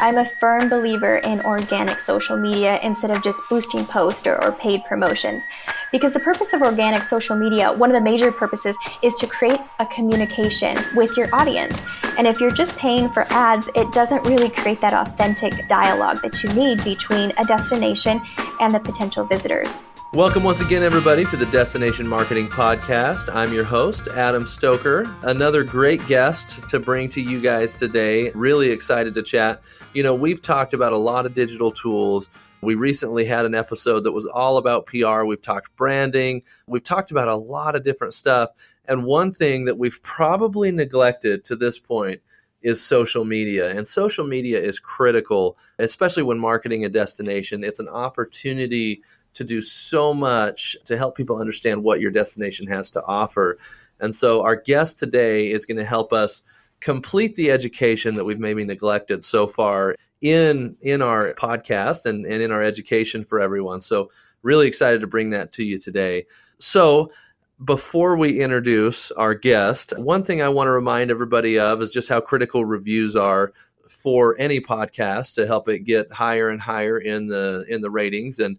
I'm a firm believer in organic social media instead of just boosting posts or paid promotions. Because the purpose of organic social media, one of the major purposes, is to create a communication with your audience. And if you're just paying for ads, it doesn't really create that authentic dialogue that you need between a destination and the potential visitors. Welcome once again, everybody, to the Destination Marketing Podcast. I'm your host, Adam Stoker. Another great guest to bring to you guys today. Really excited to chat. You know, we've talked about a lot of digital tools. We recently had an episode that was all about PR. We've talked branding. We've talked about a lot of different stuff. And one thing that we've probably neglected to this point is social media. And social media is critical, especially when marketing a destination. It's an opportunity to do so much to help people understand what your destination has to offer. And so our guest today is going to help us complete the education that we've maybe neglected so far in our podcast and in our education for everyone. So really excited to bring that to you today. So before we introduce our guest, one thing I want to remind everybody of is just how critical reviews are for any podcast to help it get higher and higher in the ratings. And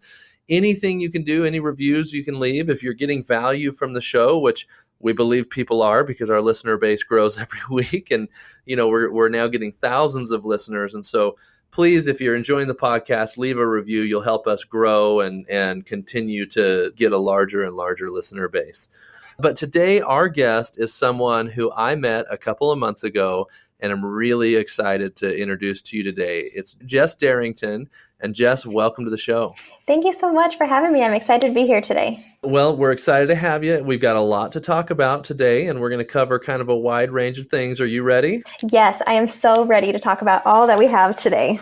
anything you can do, any reviews you can leave, if you're getting value from the show, which we believe people are because our listener base grows every week. And, you know, we're now getting thousands of listeners. And so please, if you're enjoying the podcast, leave a review. You'll help us grow and continue to get a larger and larger listener base. But today, our guest is someone who I met a couple of months ago, and I'm really excited to introduce to you today. It's Jess Darrington. And Jess, welcome to the show. Thank you so much for having me. I'm excited to be here today. Well, we're excited to have you. We've got a lot to talk about today, and we're going to cover kind of a wide range of things. Are you ready? Yes, I am so ready to talk about all that we have today.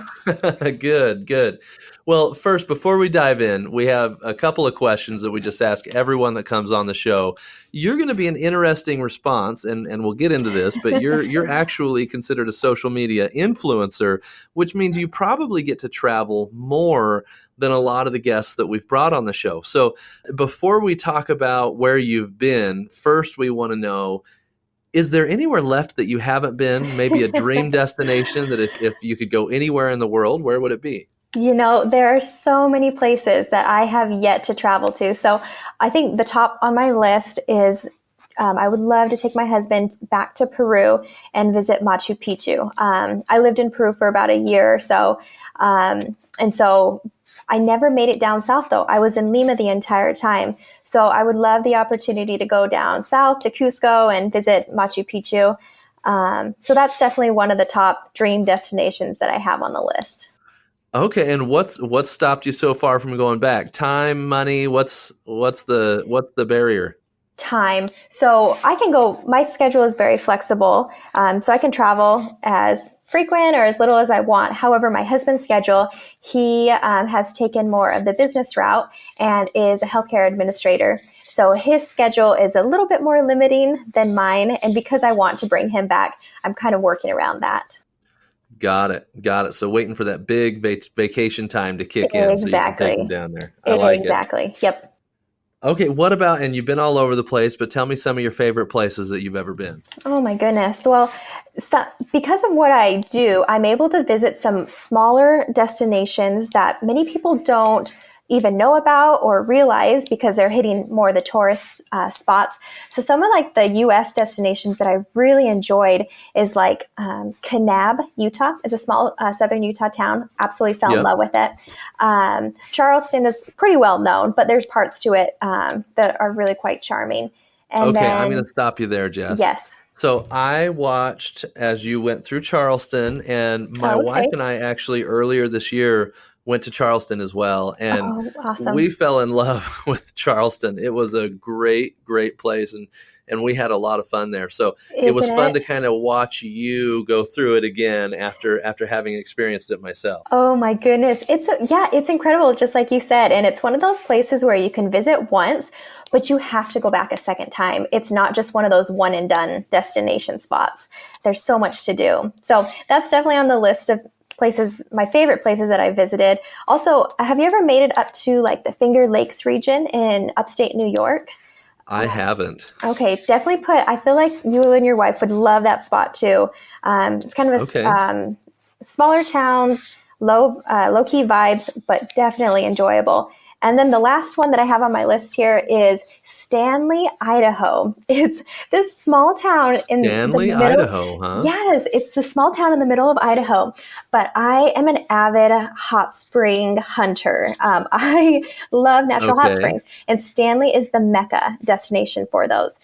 Good. Well, first, before we dive in, we have a couple of questions that we just ask everyone that comes on the show. You're going to be an interesting response, and we'll get into this, but you're actually considered a social media influencer, which means you probably get to travel more than a lot of the guests that we've brought on the show. So before we talk about where you've been, first we want to know, is there anywhere left that you haven't been? Maybe a dream destination that if you could go anywhere in the world, where would it be? You know, there are so many places that I have yet to travel to. So I think the top on my list is I would love to take my husband back to Peru and visit Machu Picchu. I lived in Peru for about a year or so. And so I never made it down south, though. I was in Lima the entire time. So I would love the opportunity to go down south to Cusco and visit Machu Picchu. So that's definitely one of the top dream destinations that I have on the list. Okay, and what's stopped you so far from going back? Time, money, what's the barrier? Time. So I can go, my schedule is very flexible. So I can travel as frequent or as little as I want. However, my husband's schedule, he has taken more of the business route and is a healthcare administrator. So his schedule is a little bit more limiting than mine. And because I want to bring him back, I'm kind of working around that. Got it. So waiting for that big vacation time to kick in so you can take him down there. I like it. Exactly. Yep. Okay, what about, and you've been all over the place, but tell me some of your favorite places that you've ever been. Oh my goodness. Well, because of what I do, I'm able to visit some smaller destinations that many people don't even know about or realize because they're hitting more of the tourist spots. So some of like the U.S. destinations that I really enjoyed is like Kanab, Utah. It's a small southern Utah town. Absolutely fell in love with it. Charleston is pretty well known, but there's parts to it that are really quite charming. And okay, I'm going to stop you there, Jess. Yes. So I watched as you went through Charleston, and my wife and I actually earlier this year went to Charleston as well. And awesome. We fell in love with Charleston. It was a great place. And we had a lot of fun there. So it was fun to kind of watch you go through it again after having experienced it myself. Oh my goodness. It's incredible, just like you said. And it's one of those places where you can visit once, but you have to go back a second time. It's not just one of those one and done destination spots. There's so much to do. So that's definitely on the list of places, my favorite places that I visited. Also, have you ever made it up to like the Finger Lakes region in upstate New York? I haven't. Okay, definitely I feel like you and your wife would love that spot too. It's kind of smaller towns, low key vibes, but definitely enjoyable. And then the last one that I have on my list here is Stanley, Idaho. It's this small town in the Stanley, middle. Idaho, huh? Yes, it's the small town in the middle of Idaho. But I am an avid hot spring hunter. I love natural hot Okay. springs, and Stanley is the Mecca destination for those.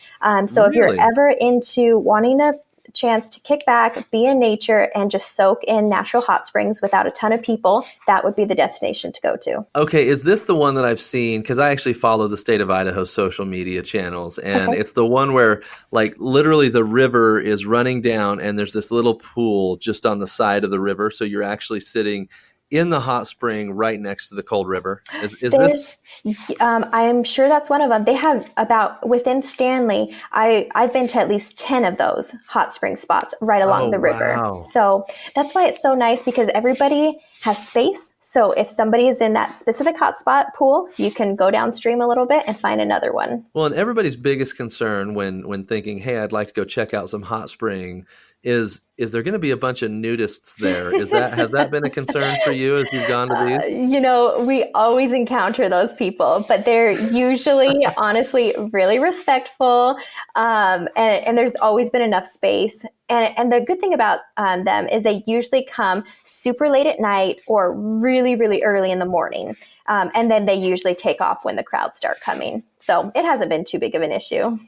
So if you're Really? ever into wanting a chance to kick back, be in nature, and just soak in natural hot springs without a ton of people, that would be the destination to go to. Okay, is this the one that I've seen? Because I actually follow the state of Idaho social media channels, and Okay. it's the one where, like, literally the river is running down, and there's this little pool just on the side of the river. So you're actually sitting in the hot spring right next to the cold river. Is There's, this? I'm sure that's one of them. They have about within Stanley. I've been to at least 10 of those hot spring spots right Oh, along the river. wow. So that's why it's so nice because everybody has space. So if somebody is in that specific hotspot pool, you can go downstream a little bit and find another one. Well, and everybody's biggest concern when thinking, "Hey, I'd like to go check out some hot spring," is there going to be a bunch of nudists there? Has that been a concern for you as you've gone to these? We always encounter those people, but they're usually, honestly, really respectful. And there's always been enough space. And the good thing about them is they usually come super late at night or really, really early in the morning. And then they usually take off when the crowds start coming. So it hasn't been too big of an issue.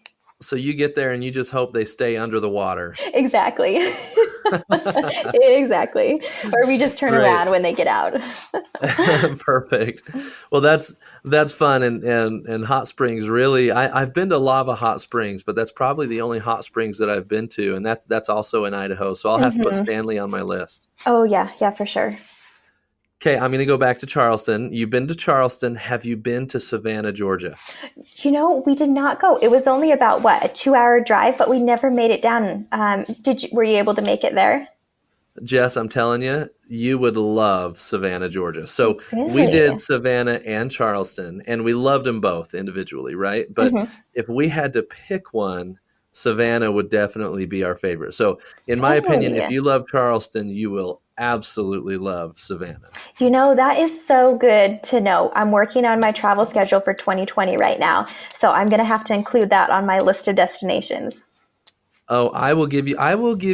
So you get there and you just hope they stay under the water. Exactly. Exactly. Or we just turn Great. around when they get out. Perfect. Well, that's fun, and hot springs really. I've been to Lava Hot Springs, but that's probably the only hot springs that I've been to, and that's also in Idaho. So I'll have to put Stanley on my list. Oh, yeah, for sure. Okay, I'm going to go back to Charleston. You've been to Charleston. Have you been to Savannah, Georgia? We did not go. It was only about a 2-hour drive, but we never made it down. Were you able to make it there? Jess, I'm telling you, you would love Savannah, Georgia. So we Really? did Savannah and Charleston, and we loved them both individually, right? But if we had to pick one, Savannah would definitely be our favorite. So in my opinion, Really? if you love Charleston, you will absolutely love Savannah. That is so good to know. I'm working on my travel schedule for 2020 right now, so I'm going to have to include that on my list of destinations. Oh, I will give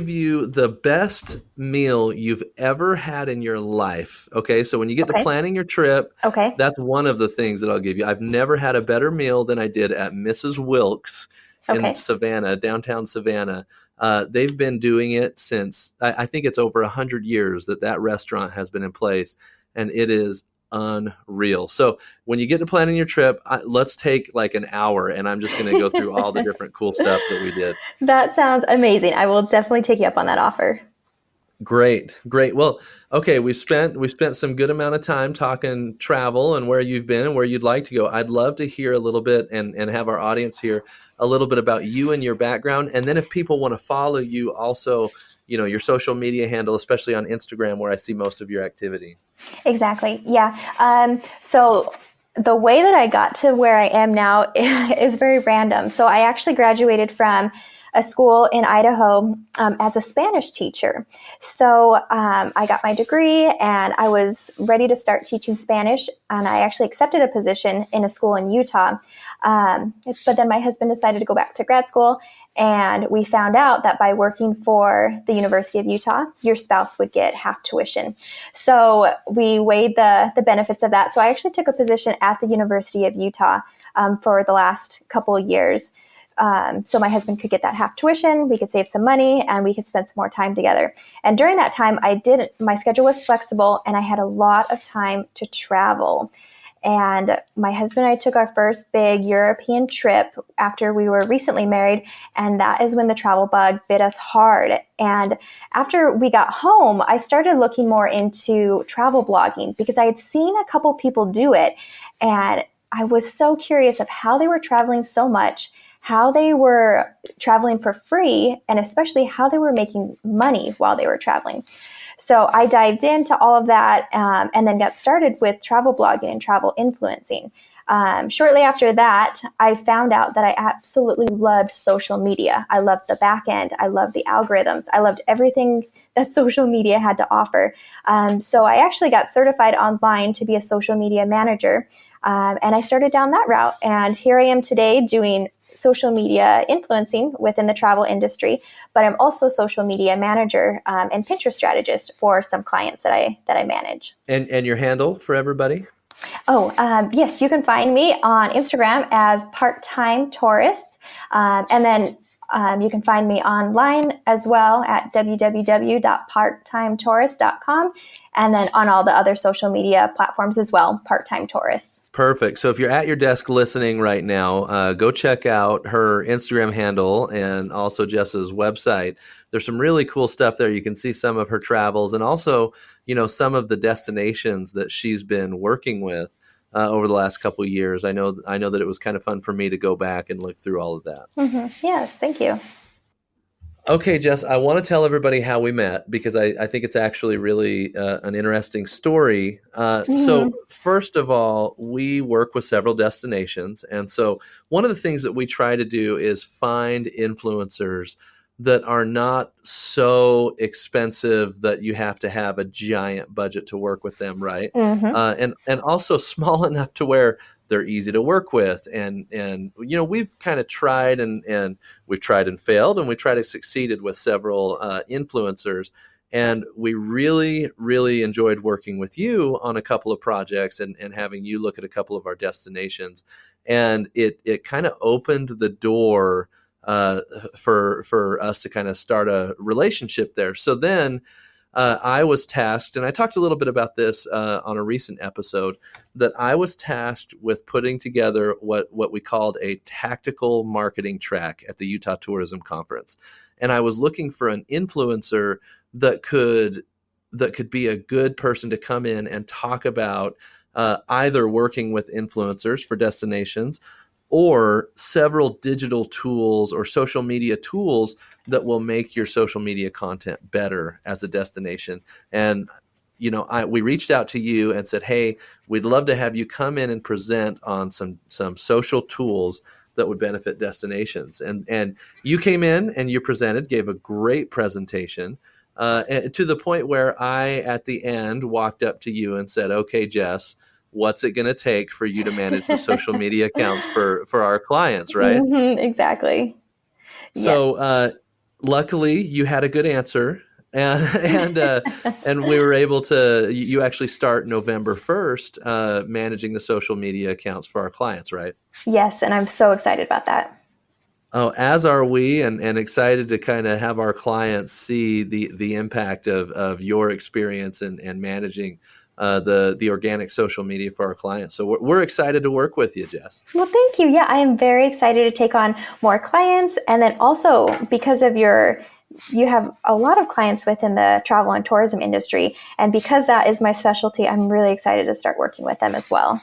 you the best meal you've ever had in your life. Okay, so when you get to Okay. planning your trip, Okay. that's one of the things that I'll give you. I've never had a better meal than I did at Mrs. Wilkes in Okay. Savannah, downtown Savannah. They've been doing it since, I think it's over 100 years that restaurant has been in place, and it is unreal. So when you get to planning your trip, let's take like an hour, and I'm just going to go through all the different cool stuff that we did. That sounds amazing. I will definitely take you up on that offer. Great. Well, okay, we spent some good amount of time talking travel and where you've been and where you'd like to go. I'd love to hear a little bit and have our audience hear a little bit about you and your background. And then if people want to follow you also, your social media handle, especially on Instagram where I see most of your activity. Exactly. Yeah. So the way that I got to where I am now is very random. So I actually graduated from a school in Idaho as a Spanish teacher. So I got my degree and I was ready to start teaching Spanish. And I actually accepted a position in a school in Utah. But then my husband decided to go back to grad school. And we found out that by working for the University of Utah, your spouse would get half tuition. So we weighed the benefits of that. So I actually took a position at the University of Utah for the last couple of years. So my husband could get that half tuition, we could save some money, and we could spend some more time together. And during that time, my schedule was flexible, and I had a lot of time to travel. And my husband and I took our first big European trip after we were recently married, and that is when the travel bug bit us hard. And after we got home, I started looking more into travel blogging because I had seen a couple people do it, and I was so curious of how they were traveling so much, how they were traveling for free, and especially how they were making money while they were traveling. So I dived into all of that and then got started with travel blogging and travel influencing. Shortly after that, I found out that I absolutely loved social media. I loved the back end. I loved the algorithms. I loved everything that social media had to offer. So I actually got certified online to be a social media manager. And I started down that route. And here I am today doing social media influencing within the travel industry, but I'm also social media manager and Pinterest strategist for some clients that I manage. And your handle for everybody? Yes, you can find me on Instagram as Part-Time Tourist. And then you can find me online as well at www.parttimetourist.com. And then on all the other social media platforms as well, Part-Time Tourists. Perfect. So if you're at your desk listening right now, go check out her Instagram handle and also Jess's website. There's some really cool stuff there. You can see some of her travels and also, some of the destinations that she's been working with over the last couple of years. I know that it was kind of fun for me to go back and look through all of that. Mm-hmm. Yes, thank you. Okay, Jess, I want to tell everybody how we met because I think it's actually really an interesting story. So first of all, we work with several destinations. And so one of the things that we try to do is find influencers that are not so expensive that you have to have a giant budget to work with them, right? Mm-hmm. And also small enough to where they're easy to work with. And we've kind of tried and we've tried and failed, and we tried to succeeded with several influencers. And we really, really enjoyed working with you on a couple of projects and having you look at a couple of our destinations. And it kind of opened the door for us to kind of start a relationship there. So then I was tasked, and I talked a little bit about this on a recent episode, that I was tasked with putting together what we called a tactical marketing track at the Utah Tourism Conference. And I was looking for an influencer that could be a good person to come in and talk about either working with influencers for destinations or several digital tools or social media tools that will make your social media content better as a destination. And, we reached out to you and said, hey, we'd love to have you come in and present on some social tools that would benefit destinations. And you came in and you presented, gave a great presentation to the point where I, at the end, walked up to you and said, okay, Jess, what's it going to take for you to manage the social media accounts for our clients, right? Mm-hmm, exactly. So luckily you had a good answer and we were able to, you actually start November 1st managing the social media accounts for our clients, right? Yes, and I'm so excited about that. Oh, as are we, and excited to kind of have our clients see the impact of your experience and managing the organic social media for our clients. So we're excited to work with you, Jess. Well, thank you. Yeah, I am very excited to take on more clients. And then also because of you have a lot of clients within the travel and tourism industry. And because that is my specialty, I'm really excited to start working with them as well.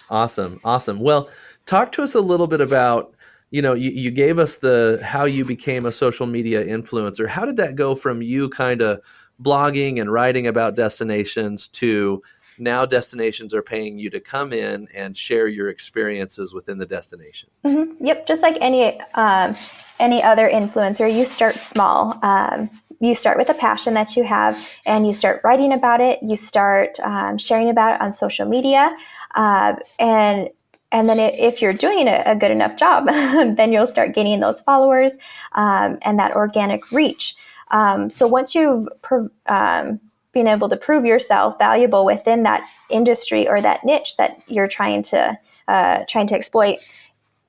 Awesome. Well, talk to us a little bit about, you gave us how you became a social media influencer. How did that go from you kind of blogging and writing about destinations to now destinations are paying you to come in and share your experiences within the destination? Mm-hmm. Yep. Just like any other influencer, you start small. You start with a passion that you have and you start writing about it. You start sharing about it on social media. And then if you're doing a good enough job, then you'll start gaining those followers and that organic reach. So once you've been able to prove yourself valuable within that industry or that niche that you're trying to exploit,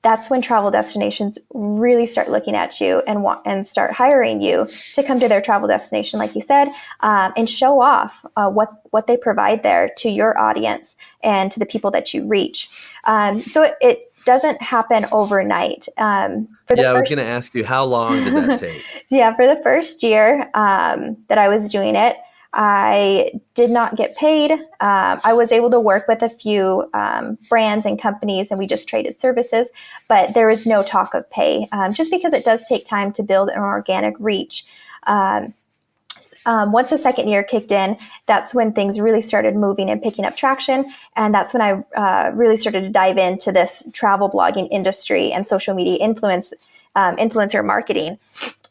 that's when travel destinations really start looking at you and start hiring you to come to their travel destination, like you said, and show off what they provide there to your audience and to the people that you reach. So it doesn't happen overnight. I was going to ask you, how long did that take? Yeah, for the first year that I was doing it, I did not get paid. I was able to work with a few brands and companies, and we just traded services, but there was no talk of pay, just because it does take time to build an organic reach. Once the second year kicked in, that's when things really started moving and picking up traction. And that's when I really started to dive into this travel blogging industry and social media influencer marketing.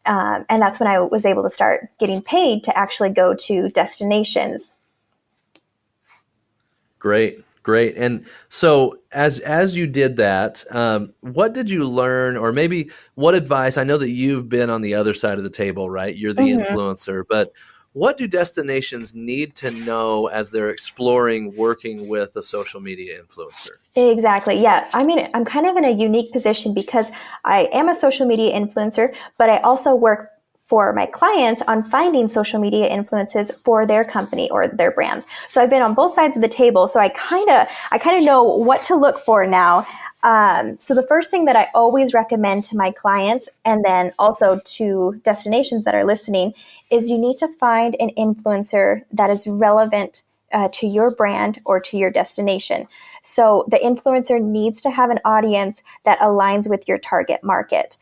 And that's when I was able to start getting paid to actually go to destinations. Great. And so as you did that, what did you learn, or maybe what advice? I know that you've been on the other side of the table, right? You're the influencer, but what do destinations need to know as they're exploring working with a social media influencer? Exactly. Yeah. I mean, I'm kind of in a unique position because I am a social media influencer, but I also work for my clients on finding social media influences for their company or their brands. So I've been on both sides of the table. So I kind of know what to look for now. So the first thing that I always recommend to my clients, and then also to destinations that are listening, is you need to find an influencer that is relevant to your brand or to your destination. So the influencer needs to have an audience that aligns with your target market.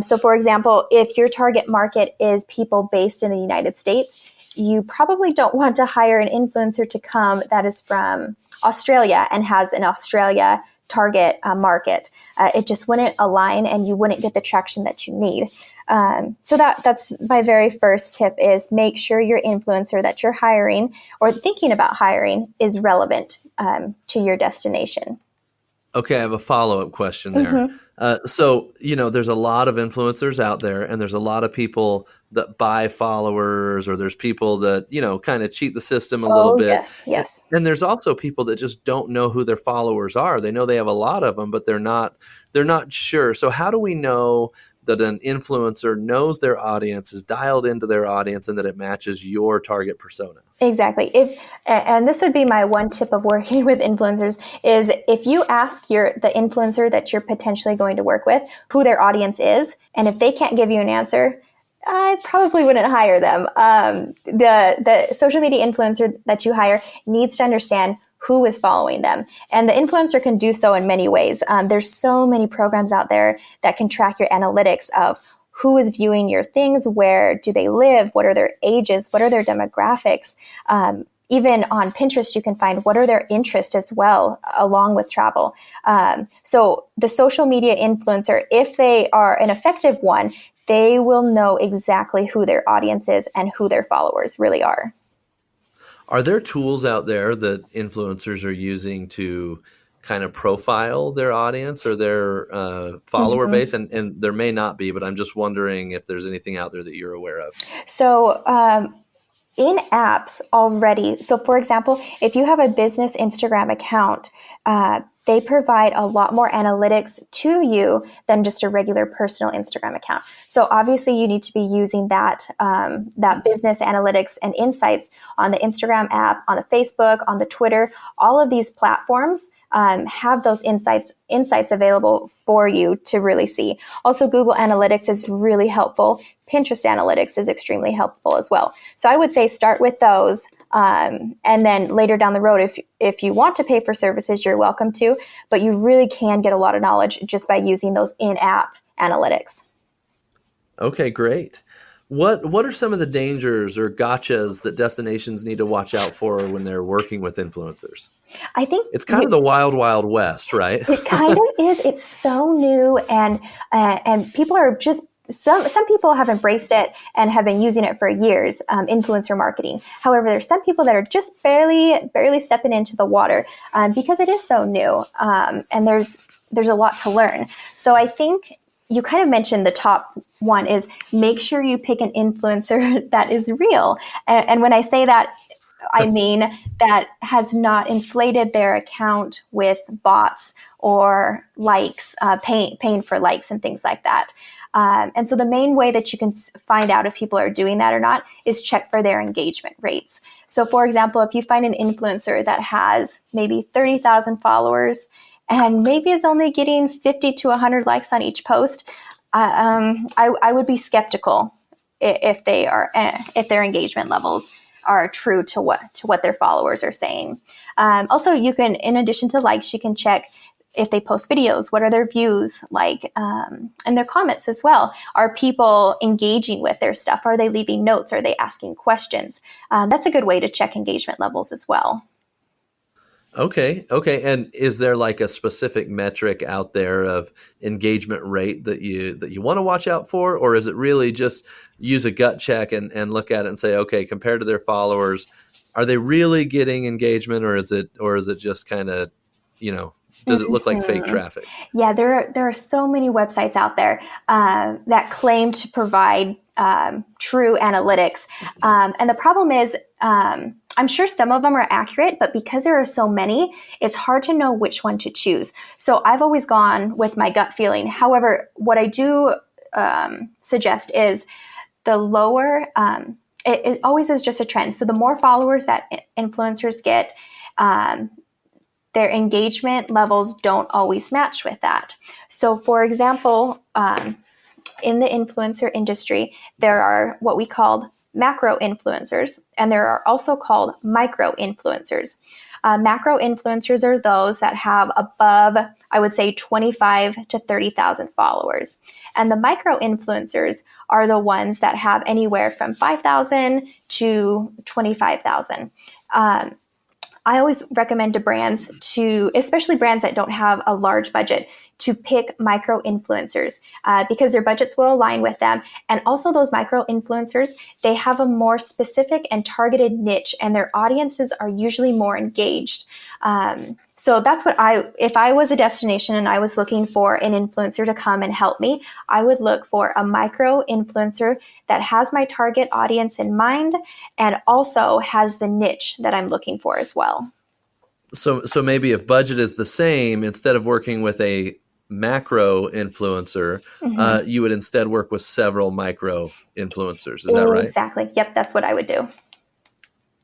So for example, if your target market is people based in the United States, you probably don't want to hire an influencer to come that is from Australia and has an Australia target market. It just wouldn't align and you wouldn't get the traction that you need. So that's my very first tip, is make sure your influencer that you're hiring or thinking about hiring is relevant to your destination. Okay, I have a follow-up question there. So, there's a lot of influencers out there, and there's a lot of people that buy followers, or there's people that, kind of cheat the system a little bit. Yes. And there's also people that just don't know who their followers are. They know they have a lot of them, but they're not sure. So how do we know that an influencer knows their audience, is dialed into their audience, and that it matches your target persona? Exactly. And this would be my one tip of working with influencers, is if you ask the influencer that you're potentially going to work with who their audience is, and if they can't give you an answer, I probably wouldn't hire them. The social media influencer that you hire needs to understand who is following them. And the influencer can do so in many ways. There's so many programs out there that can track your analytics of who is viewing your things, where do they live, what are their ages, what are their demographics. Even on Pinterest, you can find what are their interests as well, along with travel. So the social media influencer, if they are an effective one, they will know exactly who their audience is and who their followers really are. Are there tools out there that influencers are using to kind of profile their audience or their follower base? And there may not be, but I'm just wondering if there's anything out there that you're aware of. So in apps already, so for example, if you have a business Instagram account, they provide a lot more analytics to you than just a regular personal Instagram account. So obviously you need to be using that business analytics and insights on the Instagram app, on the Facebook, on the Twitter. All of these platforms have those insights available for you to really see. Also, Google Analytics is really helpful. Pinterest Analytics is extremely helpful as well. So I would say start with those. And then later down the road, if you want to pay for services, you're welcome to, but you really can get a lot of knowledge just by using those in-app analytics. Okay, great. What are some of the dangers or gotchas that destinations need to watch out for when they're working with influencers? I think it's kind of the wild, wild west, right? It kind of is. It's so new, and people are just some people have embraced it and have been using it for years, influencer marketing. However, there's some people that are just barely stepping into the water because it is so new, and there's a lot to learn. So I think you kind of mentioned the top one is make sure you pick an influencer that is real. And when I say that, I mean that has not inflated their account with bots or likes, paying for likes and things like that. And so the main way that you can find out if people are doing that or not is check for their engagement rates. So for example, if you find an influencer that has maybe 30,000 followers and maybe is only getting 50 to 100 likes on each post, I would be skeptical if their engagement levels are true to what their followers are saying. Also, you can, in addition to likes, you can check if they post videos, what are their views like, and their comments as well. Are people engaging with their stuff? Are they leaving notes? Are they asking questions? That's a good way to check engagement levels as well. Okay. And is there like a specific metric out there of engagement rate that you want to watch out for, or is it really just use a gut check and look at it and say, okay, compared to their followers, are they really getting engagement, or is it just kind of, does it look like fake traffic? Yeah, there are so many websites out there that claim to provide true analytics. And the problem is, I'm sure some of them are accurate, but because there are so many, it's hard to know which one to choose. So I've always gone with my gut feeling. However, what I do suggest is the lower, it always is just a trend. So the more followers that influencers get, their engagement levels don't always match with that. So for example, in the influencer industry, there are what we call macro influencers, and there are also called micro influencers. Macro influencers are those that have above, I would say, 25 to 30,000 followers. And the micro influencers are the ones that have anywhere from 5,000 to 25,000. I always recommend to brands especially brands that don't have a large budget, to pick micro influencers because their budgets will align with them. And also those micro influencers, they have a more specific and targeted niche, and their audiences are usually more engaged. So that's what if I was a destination and I was looking for an influencer to come and help me, I would look for a micro influencer that has my target audience in mind and also has the niche that I'm looking for as well. So maybe if budget is the same, instead of working with a macro influencer, you would instead work with several micro influencers. Is that right? Exactly. Yep, that's what I would do.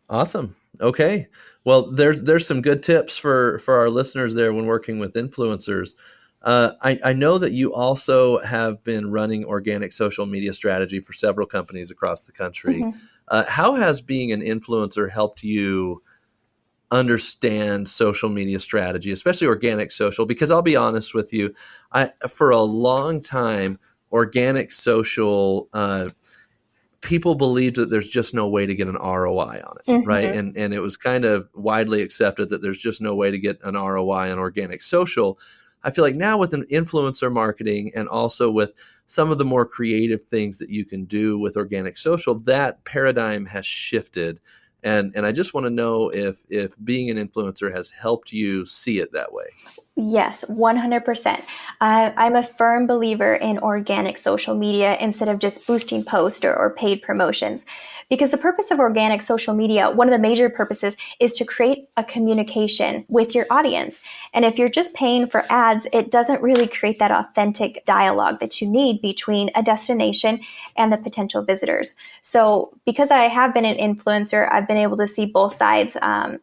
Awesome. Okay. Well, there's some good tips for our listeners there when working with influencers. I know that you also have been running organic social media strategy for several companies across the country. How has being an influencer helped you understand social media strategy, especially organic social? Because I'll be honest with you, for a long time, organic social, people believed that there's just no way to get an ROI on it, right? And it was kind of widely accepted that there's just no way to get an ROI on organic social. I feel like now with an influencer marketing and also with some of the more creative things that you can do with organic social, that paradigm has shifted. And I just want to know if being an influencer has helped you see it that way. Yes, 100%. I'm a firm believer in organic social media instead of just boosting posts or paid promotions. Because the purpose of organic social media, one of the major purposes, is to create a communication with your audience. And if you're just paying for ads, it doesn't really create that authentic dialogue that you need between a destination and the potential visitors. So because I have been an influencer, I've been able to see both sides of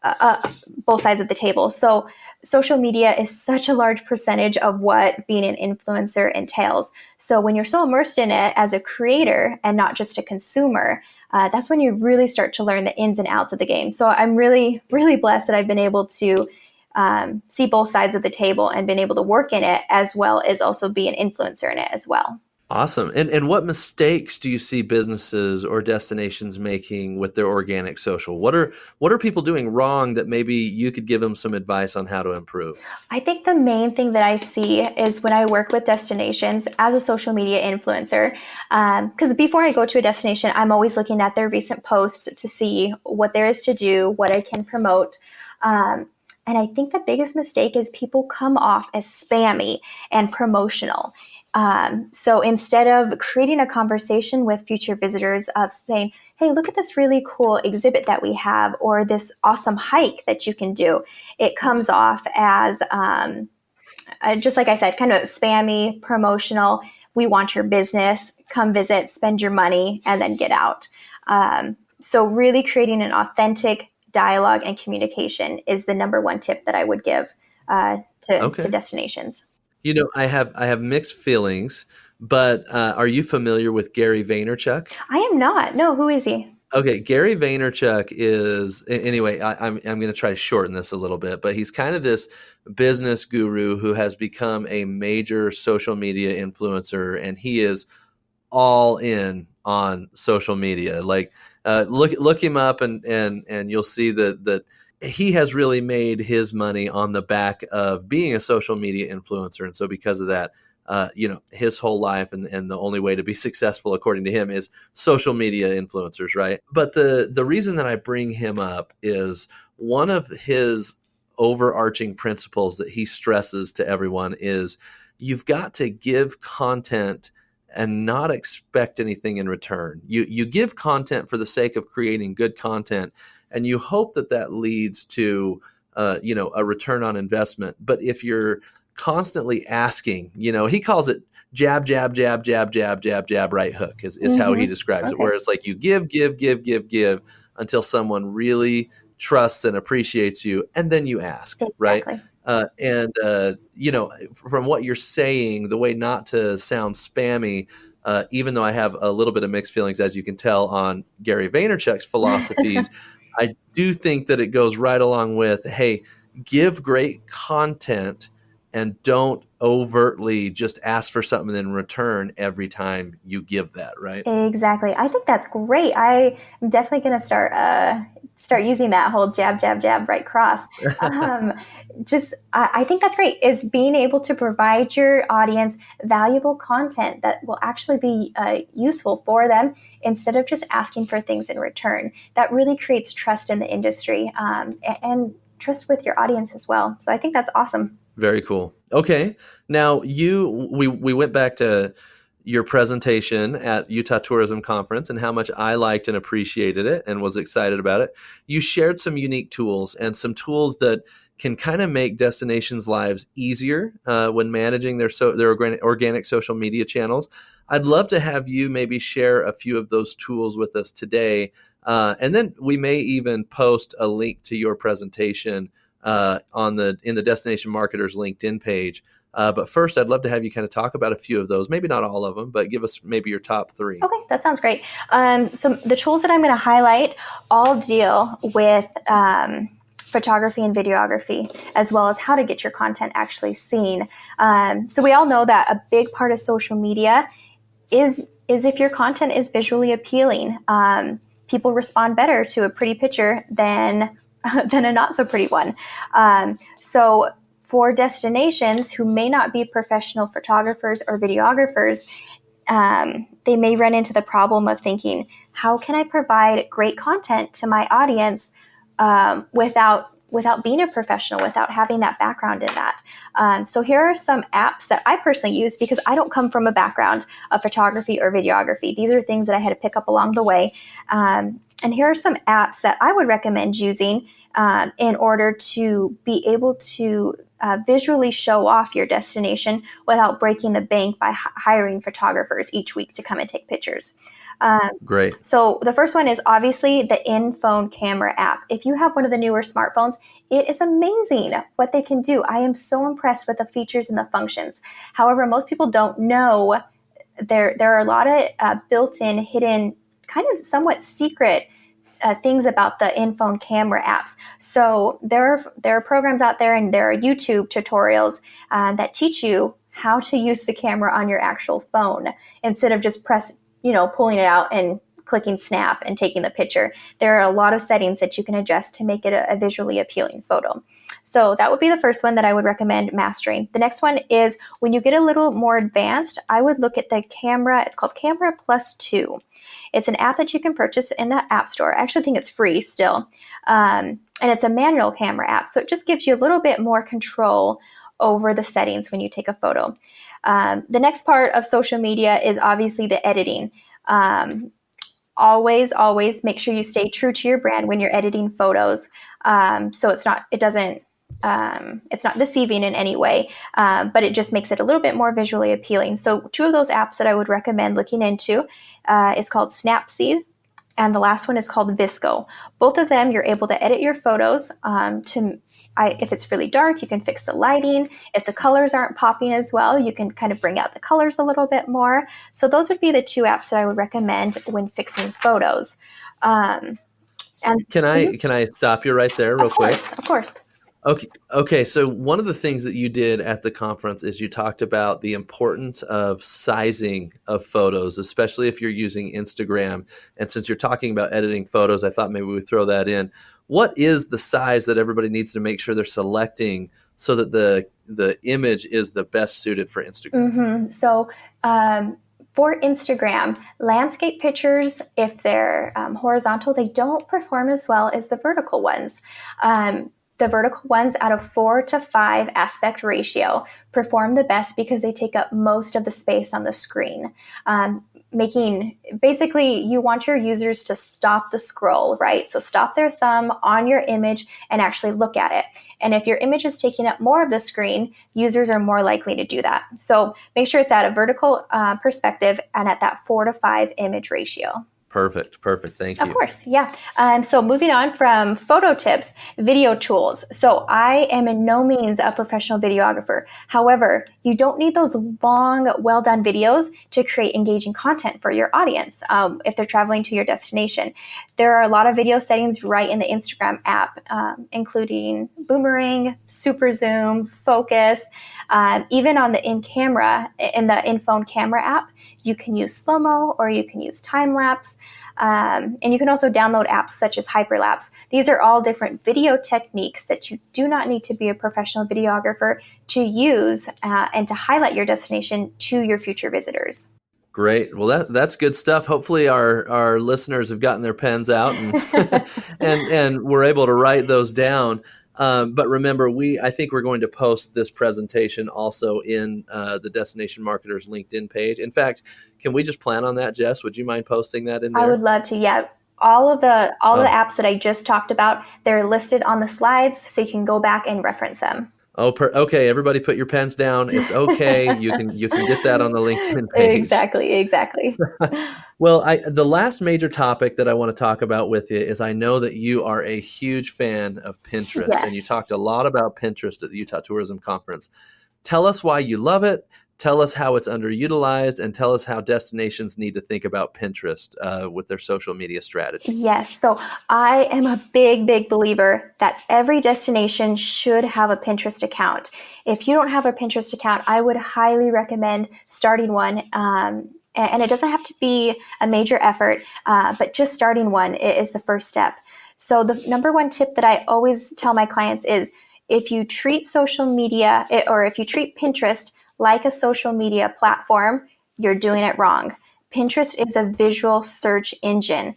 the table. So social media is such a large percentage of what being an influencer entails. So when you're so immersed in it as a creator and not just a consumer, that's when you really start to learn the ins and outs of the game. So I'm really, really blessed that I've been able to see both sides of the table and been able to work in it as well as also be an influencer in it as well. Awesome. And what mistakes do you see businesses or destinations making with their organic social? What are people doing wrong that maybe you could give them some advice on how to improve? I think the main thing that I see is when I work with destinations as a social media influencer, because before I go to a destination, I'm always looking at their recent posts to see what there is to do, what I can promote. And I think the biggest mistake is people come off as spammy and promotional. So instead of creating a conversation with future visitors of saying, hey, look at this really cool exhibit that we have, or this awesome hike that you can do, it comes off as, just like I said, kind of spammy, promotional. We want your business, come visit, spend your money, and then get out. So really creating an authentic dialogue and communication is the number one tip that I would give to destinations. I have mixed feelings, but are you familiar with Gary Vaynerchuk? I am not. No, who is he? Okay, Gary Vaynerchuk is anyway. I'm going to try to shorten this a little bit, but he's kind of this business guru who has become a major social media influencer, and he is all in on social media. Like, look him up, and you'll see that he has really made his money on the back of being a social media influencer, and so because of that, his whole life and the only way to be successful, according to him, is social media influencers, right? But the reason that I bring him up is one of his overarching principles that he stresses to everyone is you've got to give content and not expect anything in return. You give content for the sake of creating good content, and you hope that leads to a return on investment. But if you're constantly asking, he calls it jab, jab, jab, jab, jab, jab, jab, right hook is how he describes it, Okay. where it's like you give, give, give, give, give until someone really trusts and appreciates you, and then you ask, right? Exactly. From what you're saying, the way not to sound spammy, even though I have a little bit of mixed feelings, as you can tell, on Gary Vaynerchuk's philosophies, I do think that it goes right along with, hey, give great content and don't overtly just ask for something in return every time you give that, right? Exactly. I think that's great. I am definitely going to start using that whole jab, jab, jab, right cross. Um, I think that's great. Is being able to provide your audience valuable content that will actually be useful for them instead of just asking for things in return. That really creates trust in the industry and trust with your audience as well. So I think that's awesome. Very cool. Okay. Now we went back to your presentation at Utah Tourism Conference and how much I liked and appreciated it and was excited about it. You shared some unique tools and some tools that can kind of make destinations' lives easier when managing their organic social media channels. I'd love to have you maybe share a few of those tools with us today. And then we may even post a link to your presentation in the Destination Marketers LinkedIn page. But first, I'd love to have you kind of talk about a few of those, maybe not all of them, but give us maybe your top three. Okay, that sounds great. So the tools that I'm going to highlight all deal with photography and videography, as well as how to get your content actually seen. So we all know that a big part of social media is if your content is visually appealing. People respond better to a pretty picture than a not so pretty one. So for destinations who may not be professional photographers or videographers, they may run into the problem of thinking, how can I provide great content to my audience without being a professional, without having that background in that? So here are some apps that I personally use because I don't come from a background of photography or videography. These are things that I had to pick up along the way. And here are some apps that I would recommend using in order to be able to visually show off your destination without breaking the bank by hiring photographers each week to come and take pictures. Great. So the first one is obviously the InPhone camera app. If you have one of the newer smartphones, it is amazing what they can do. I am so impressed with the features and the functions. However, most people don't know there are a lot of built-in, hidden, kind of somewhat secret things about the InPhone camera apps. So there are programs out there and there are YouTube tutorials that teach you how to use the camera on your actual phone instead of just pulling it out and clicking snap and taking the picture. There are a lot of settings that you can adjust to make it a visually appealing photo. So that would be the first one that I would recommend mastering. The next one is when you get a little more advanced, I would look at the camera. It's called Camera Plus 2. It's an app that you can purchase in the App Store. I actually think it's free still. And it's a manual camera app. So it just gives you a little bit more control over the settings when you take a photo. The next part of social media is obviously the editing. Always make sure you stay true to your brand when you're editing photos. So it's not deceiving in any way, but it just makes it a little bit more visually appealing. So two of those apps that I would recommend looking into is called Snapseed, and the last one is called VSCO. Both of them, you're able to edit your photos. If it's really dark, you can fix the lighting. If the colors aren't popping as well, you can kind of bring out the colors a little bit more. So those would be the two apps that I would recommend when fixing photos. Um, and Can I stop you right there real quick? of course. Okay. Okay. So one of the things that you did at the conference is you talked about the importance of sizing of photos, especially if you're using Instagram. And since you're talking about editing photos, I thought maybe we would throw that in. What is the size that everybody needs to make sure they're selecting so that the image is the best suited for Instagram? So for Instagram, landscape pictures, if they're horizontal, they don't perform as well as the vertical ones. The vertical ones at a 4:5 aspect ratio perform the best because they take up most of the space on the screen. Making basically, you want your users to stop the scroll, right? So stop their thumb on your image and actually look at it. And if your image is taking up more of the screen, users are more likely to do that. So make sure it's at a vertical perspective and at that 4:5 image ratio. Perfect. Thank you. Of course, yeah. So moving on from photo tips, video tools. So I am in no means a professional videographer. However, you don't need those long, well-done videos to create engaging content for your audience if they're traveling to your destination. There are a lot of video settings right in the Instagram app, including boomerang, super zoom, focus, even on the in-phone camera app. You can use slow-mo or you can use time-lapse. And you can also download apps such as Hyperlapse. These are all different video techniques that you do not need to be a professional videographer to use and to highlight your destination to your future visitors. Great. Well, that's good stuff. Hopefully our listeners have gotten their pens out and and we're able to write those down. But remember, I think we're going to post this presentation also in the Destination Marketers LinkedIn page. In fact, can we just plan on that, Jess? Would you mind posting that in there? I would love to. Yeah. All of the apps that I just talked about, they're listed on the slides, so you can go back and reference them. Okay. Everybody put your pens down. It's okay. You can get that on the LinkedIn page. Exactly. Well, the last major topic that I want to talk about with you is I know that you are a huge fan of Pinterest, Yes. and you talked a lot about Pinterest at the Utah Tourism Conference. Tell us why you love it. Tell us how it's underutilized, and tell us how destinations need to think about Pinterest with their social media strategy. Yes. So I am a big believer that every destination should have a Pinterest account. If you don't have a Pinterest account, I would highly recommend starting one. And it doesn't have to be a major effort, but just starting one is the first step. So the number one tip that I always tell my clients is if you treat social media or if you treat Pinterest like a social media platform, you're doing it wrong. Pinterest is a visual search engine.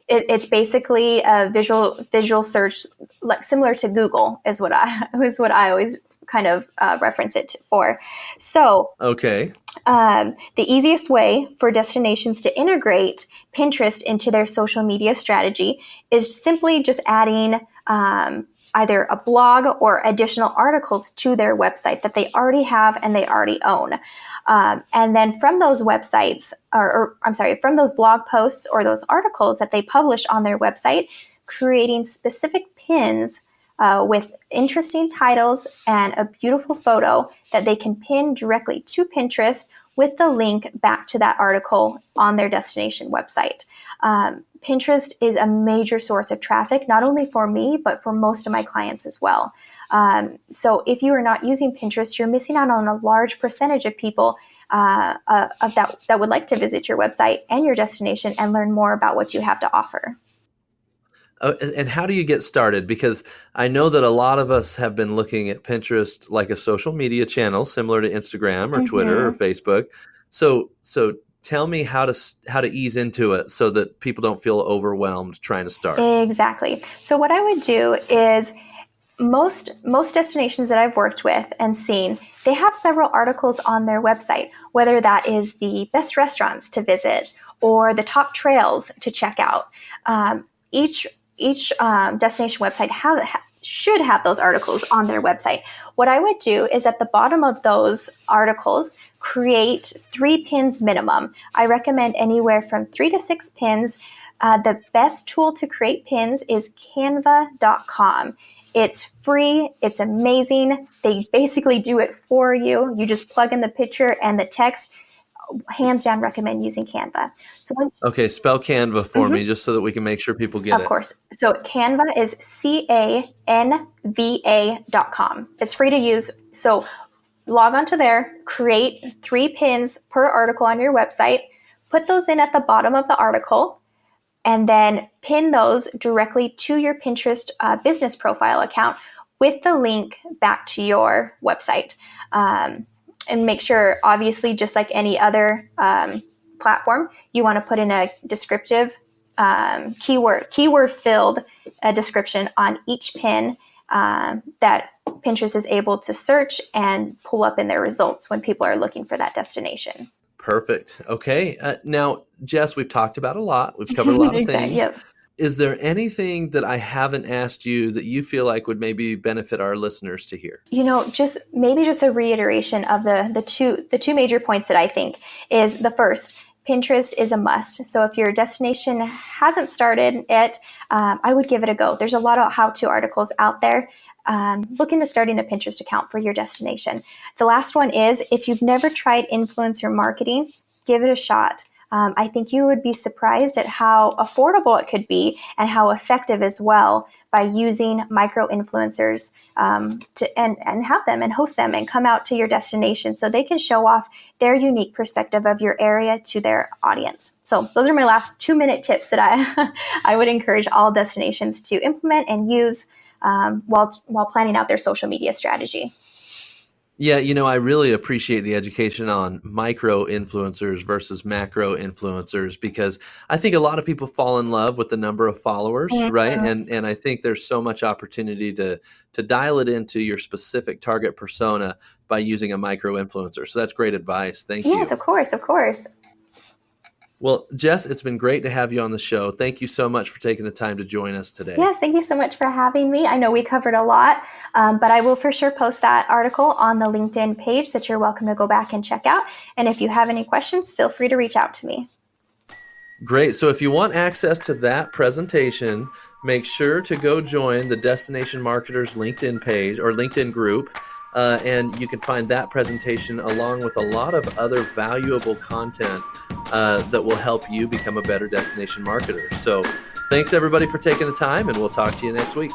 It's basically a visual search, like similar to Google, is what I always kind of reference it for. So, okay. The easiest way for destinations to integrate Pinterest into their social media strategy is simply just adding either a blog or additional articles to their website that they already have and they already own. And then from those websites, from those blog posts or those articles that they publish on their website, creating specific pins with interesting titles and a beautiful photo that they can pin directly to Pinterest with the link back to that article on their destination website. Pinterest is a major source of traffic, not only for me, but for most of my clients as well. So if you are not using Pinterest, you're missing out on a large percentage of people that would like to visit your website and your destination and learn more about what you have to offer. And how do you get started? Because I know that a lot of us have been looking at Pinterest like a social media channel, similar to Instagram or Twitter or Facebook. So tell me how to ease into it so that people don't feel overwhelmed trying to start. Exactly. So what I would do is most destinations that I've worked with and seen, they have several articles on their website, whether that is the best restaurants to visit or the top trails to check out. Each destination website should have those articles on their website. What I would do is at the bottom of those articles, create 3 pins minimum. I recommend anywhere from 3 to 6 pins. The best tool to create pins is canva.com. It's free. It's amazing. They basically do it for you. You just plug in the picture and the text. hands down recommend using Canva. So Okay, spell Canva for me just so that we can make sure people get it. Of course. So Canva is canva.com. It's free to use. So log on to there, create 3 pins per article on your website, put those in at the bottom of the article, and then pin those directly to your Pinterest business profile account with the link back to your website. And make sure, obviously, just like any other platform, you want to put in a descriptive keyword filled description on each pin that Pinterest is able to search and pull up in their results when people are looking for that destination. Perfect. Okay. Now, Jess, we've talked about a lot. We've covered a lot of things. Yep. Is there anything that I haven't asked you that you feel like would maybe benefit our listeners to hear? Just a reiteration of the two major points that I think is the first. Pinterest is a must. So if your destination hasn't started it, I would give it a go. There's a lot of how-to articles out there. Look into starting a Pinterest account for your destination. The last one is, if you've never tried influencer marketing, give it a shot. I think you would be surprised at how affordable it could be and how effective as well by using micro-influencers and have them and host them and come out to your destination so they can show off their unique perspective of your area to their audience. So those are my last 2-minute tips that I would encourage all destinations to implement and use while planning out their social media strategy. Yeah, I really appreciate the education on micro influencers versus macro influencers, because I think a lot of people fall in love with the number of followers, right? And I think there's so much opportunity to dial it into your specific target persona by using a micro influencer. So that's great advice. Thank you. Yes, of course. Well, Jess, it's been great to have you on the show. Thank you so much for taking the time to join us today. Yes, thank you so much for having me. I know we covered a lot, but I will for sure post that article on the LinkedIn page that you're welcome to go back and check out. And if you have any questions, feel free to reach out to me. Great. So if you want access to that presentation, make sure to go join the Destination Marketers LinkedIn page or LinkedIn group. And you can find that presentation along with a lot of other valuable content that will help you become a better destination marketer. So thanks everybody for taking the time, and we'll talk to you next week.